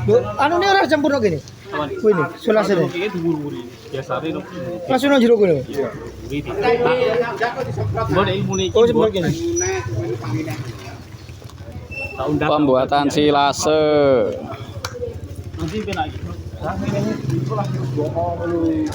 Lho, anu ini ora campur kene. Kuwi ini, sulasene. Iki dhuwur-dhuwuri. Biasane no. Langsung nang jero kono. Iya. Mbok ilmu iki. Oh, sebelah kene. Pembuatan silase. Nanti ben lagi.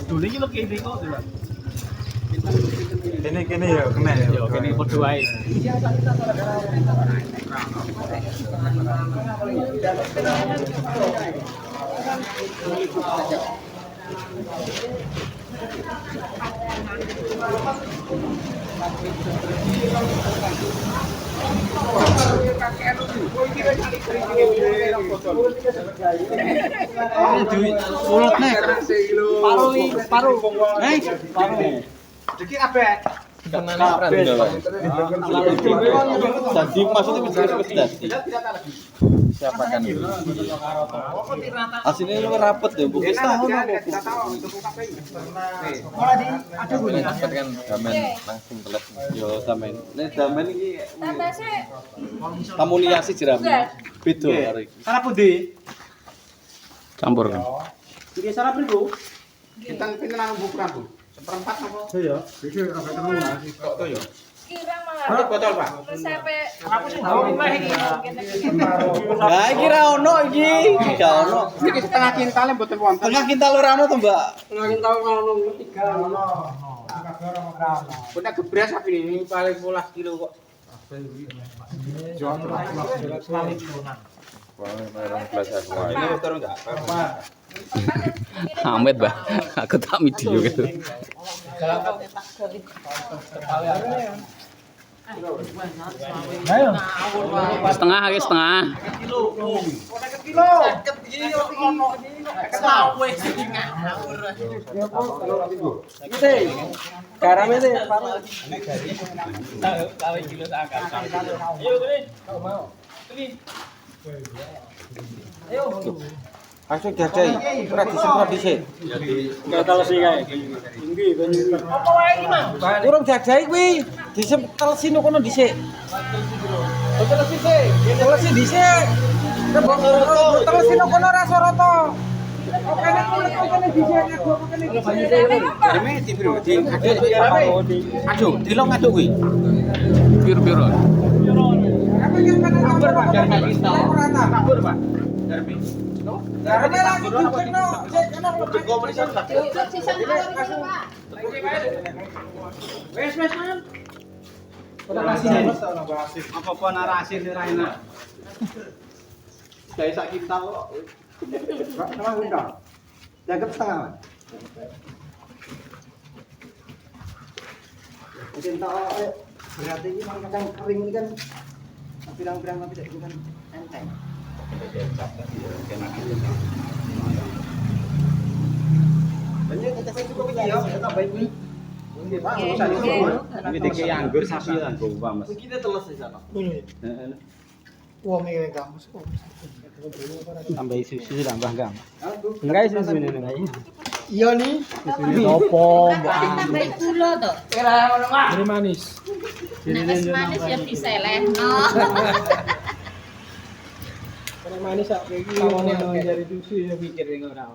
Dulu iki lho kene kok. Kene ya kena ya. Yo kene padha wae. Urut nek. Paru. Paru. Iki kabeh. Jadi maksudnya wis siapa kan itu? Aslinya lu rapet ya, bukan setahun aku. Dapat kan damen langsung telat. Yo damen. Nek damen iki tamuniasi jerami. Beda karo iki. Salah pundi? Campur kan. Iki salah priku? Kita pinten nang bukuran Bu. Seperempat apa? Iya. Iki kabeh tenang masih kok to ya. Kira Ada botol, Pak. Resepe. Aku sih tahu iki. Lah iki ra ono iki. Gak ono. Iki setengah kintal mboten wonten. Tengah kintal ora ono to, Mbak? Setengah kintal ngono 3 ono. Punya gebras sapi ini paling 12 kilo kok. Amet, Mbak. Aku tak video gitu. Setengah lagi setengah. Garam itu. Langsung jajai. Ora disemprot dhisik. Gatal sih kae. Tinggi banyu. Apa wae iki, Mang? Urung jajai kuwi. Disemprot kono dhisik. Telesi dhisik. Telesi kono ora soroto. Kene kulit kene dhisik aku kene dhisik. Reme dibro di aduk dilong aduk kuwi. Piro-piro. Apa yang kena kabur Pak? Kabur Pak. Darmi. Darmi lagi dicekno. Cekno kok perisan tak. Wes Man. Ora kasih apa-apa narasi ora enak. Kayak sak kintal kok. Setengah kintal. Dianggap setengah. Kintal berat ini kadang kering ini kan pirang-pirang tapi tidak bukan enteng. Banyak kita saya juga begini ya, kita baik ini. Ini dikei anggur sapi lan gowa Mas. Kita teles di sana. Heeh. Wong iki kampus kok. Tambah susu tambah gam. Enggak susu ini enggak. Iya nih. Sopo, Tambahin gula to. Ora ngono Pak. Ini manis. Nek wis manis ya diselehno. Ora manis sak iki ngomongnya dari susu ya mikir ora.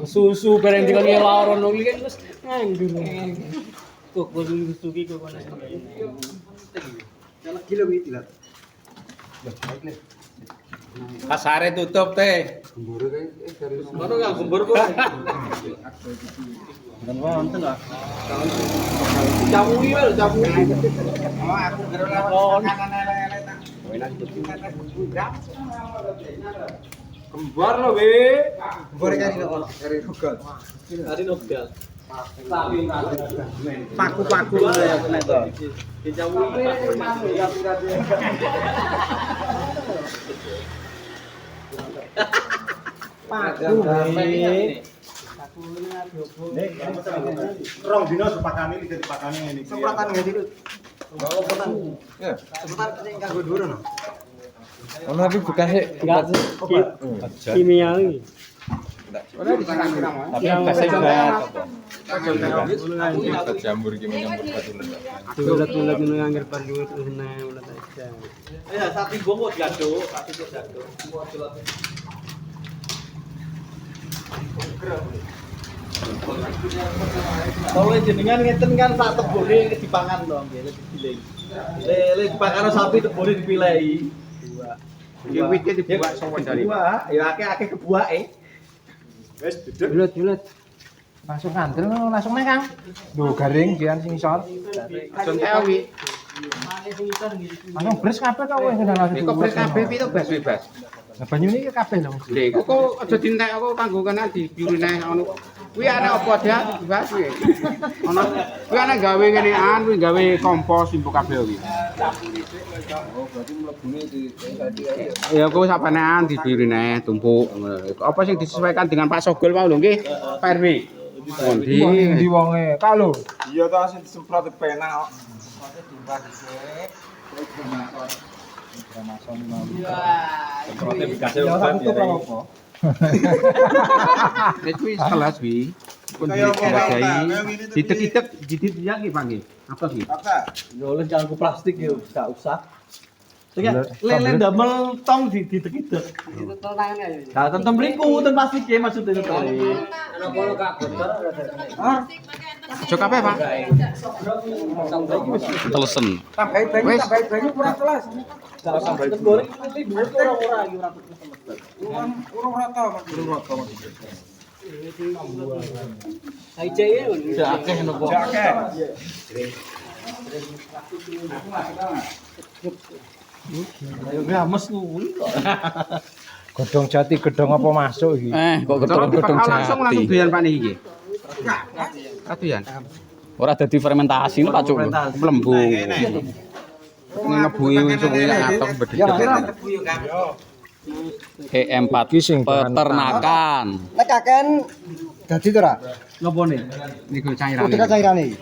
Susu bareng dikene lawon iki kan wis nganggur. Kok susu ki kok ana. Jalan kilo iki dilat. Pasare tutup teh. Gembur kae dari sono enggak gembur kok. Dan wonten lah. Jamui lho, jamui. Oh, aku gero lewat kanan elek-elek ta. Kembar lho, Be. Kembar kari kok. Kari nogal. Kari nogal. Paku-paku ya kena to. Dijamui. Paku Rong dino sepakane iki dadi pakane ngene iki. Semprotan ngene iki. Semprotan. Ya, semprotan sing kanggo dhuwur ono. Ono tapi bekasnya Kimia iki. Ora disirang-sirang wae. tapi bekasnya berat. Iya, Jamur gini nyambut batu lendak. Tulat-tulat ngono anggar pardu terus nae ulah ta. Ya, sapi gua kok jatuh, sapi kok jatuh. Kalau jenengan ngeten kan sak tebone dipangan to nggih, digiling. Le dipangan sapi tebone dipilih. Iki wite dibuat sowan dari. Wah, ya akeh-akeh kebuake. Wes duduk. Julet. Langsung kantil langsung naik, Kang. Duh, garing kian sing isor. Langsung tewi. Langsung bres kabeh kok wis langsung. Iku bres kabeh piye to bebas. Lah banyune iki kabeh lho. Lha iku kok aja dintek aku kanggo kena dibiurine ngono. Kuwi ana apa dia dibahas kuwi. Ana kuwi ana gawe kenean kuwi gawe kompos impuk kabeh kuwi. Oh, berarti mlebune di Ya kuwi sapanean dibiurine tumpuk. Apa sing disesuaikan dengan Pak Sogol wae lho nggih. Pak RW. Ngondi. Ndi wonge? Kak lho. Iya to sing disemprot penak kok. semprotnya dikasih obat ya. Nek kuwi kelas wi. Pun dihargai. Ditek-itek didit-didik nggih Pak nggih. Apa sih? Ya oleh jangan plastik ya, enggak usah. Lele damel tong ditek-itek. Nah, tentem mriku ten plastik ya maksudnya to. Aja kabeh Pak. Telesen. Tambahi banyu kurang kelas. Goreng iki ora iki ora semester. Urung rata. Saijeye udah akeh nopo. Ayo games kuwi kok. Godhong jati, gedhong apa masuk iki? Kok Kalau gedhong langsung langsung doyan Pak niki nggih. Katuyan. Ora dadi fermentasi Pak Cuk. Melembung. Ini ngebuhi suwi ngatok bedhek. EM4 peternakan. Nek kaken dadi to ra? Ngopone? Niku cairan. Utek cairane iki.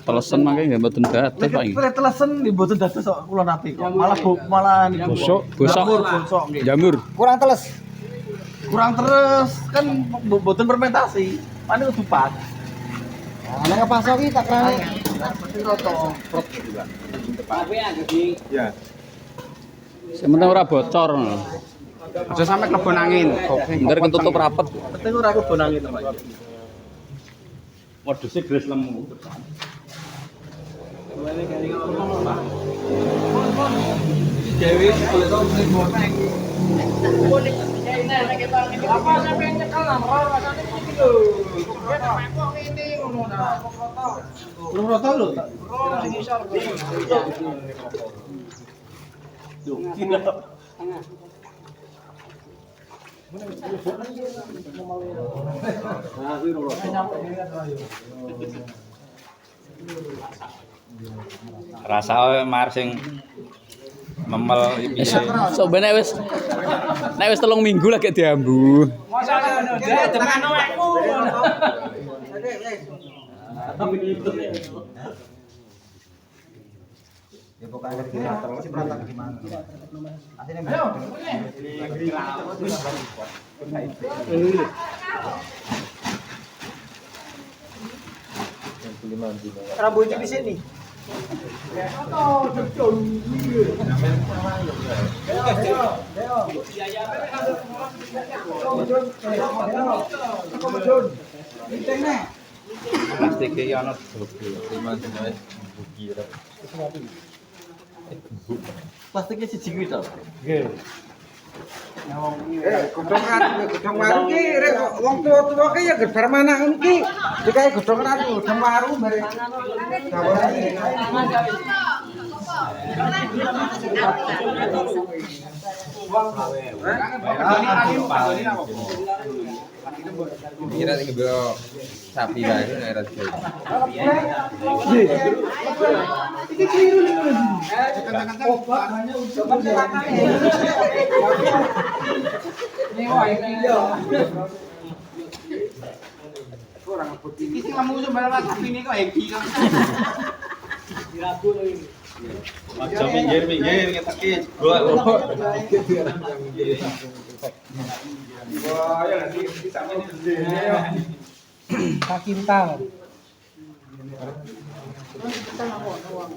Telesen mangke nggih mboten dados Pak iki. Nek telesen di mboten dados kok kula nate kok. Malah niku. Bosok. Bosok nggih. Jamur. Kurang teles. Kurang terus kan mboten fermentasi. Pane kudu pas. Nek pasok iki tak krane. Ya. Sementara ora bocor. Aja sampe klebon angin. Bener ketutup rapet. Penting ora kebonangin Pak. Modusnya gres lemu. Dewi boleh tau sing bonek. Apa sampai nyekel nomor rasane iki lho. Urung rata lho. Rasa mar sing memel iki. Sobene wis 3 minggu lagi diambu. Rambutnya di sini. Plastik iki ana buki ora. Plastiknya siji kuwi to. Gedhong waru ki rek wong tuwa-tuwa ki ya gedhar manak ngono ki. Dikae gedhong waru bare. Kira iki bro sapi wae ora digawe. Iki keliru nih. Obat hanya untuk Iki sing lemu sembarang sapi ini kok hengki kan. Aja minggir ngeteki gol. Wah, ya nanti bisa Kakintal. Kita ngomong.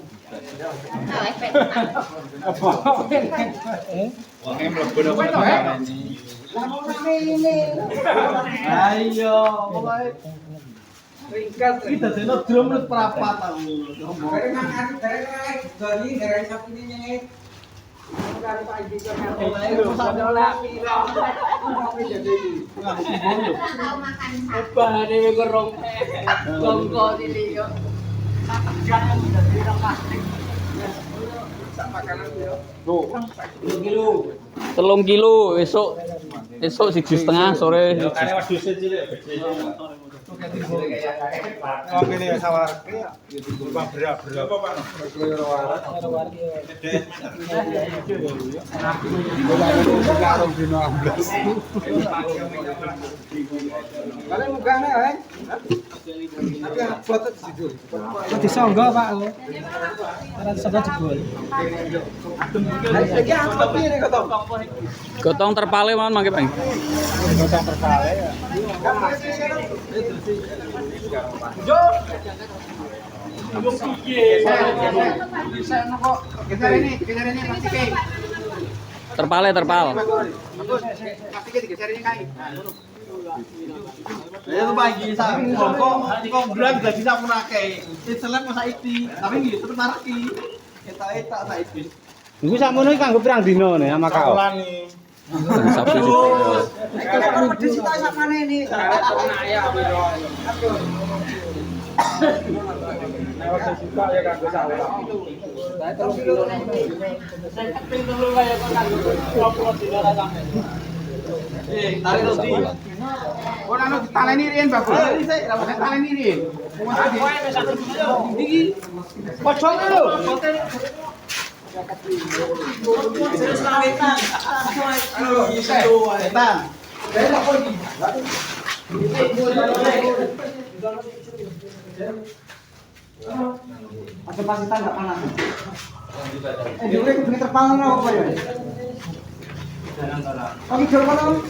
Ayo, pokoknya ringkas kita dene drum lu perapat aku. Telung kilo esok 1,5 sore. Oh gini ya sawar berat berapa Pak? Kalian mugane ae. Tapi anak foto di situ. Disonggo Pak. Ora disonggo jebol. Iki apa piye kok? Gotong terpale mawon mangke Pak. Gotong terpale ya. Terpal. Ya tuh pagi sak kok brand gak bisa menake. Seleb masa iki, tapi nggih tetep maraki. Eta saiki. Iku sakmono iki kanggo pirang dina nih sama kau. Sabtu. Tarik Rodi. Ora ono ditaleni riyen bagus. Ditaleni riyen. Pocong lho. Setan. Ada pasitan enggak panas. Dhewe kudu terpal apa ya? Oke, jol kono.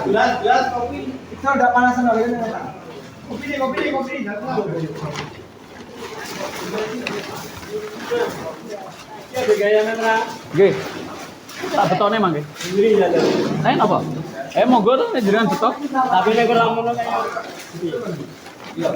Gelas kopi. Itu udah panasan lho ini. Kopi. Ya gaya metra. Nggih. Tak betone mangke. Sendiri ya. Apa? Monggo to nek jenengan betok. Tapi nek ora ngono kaya. Iya.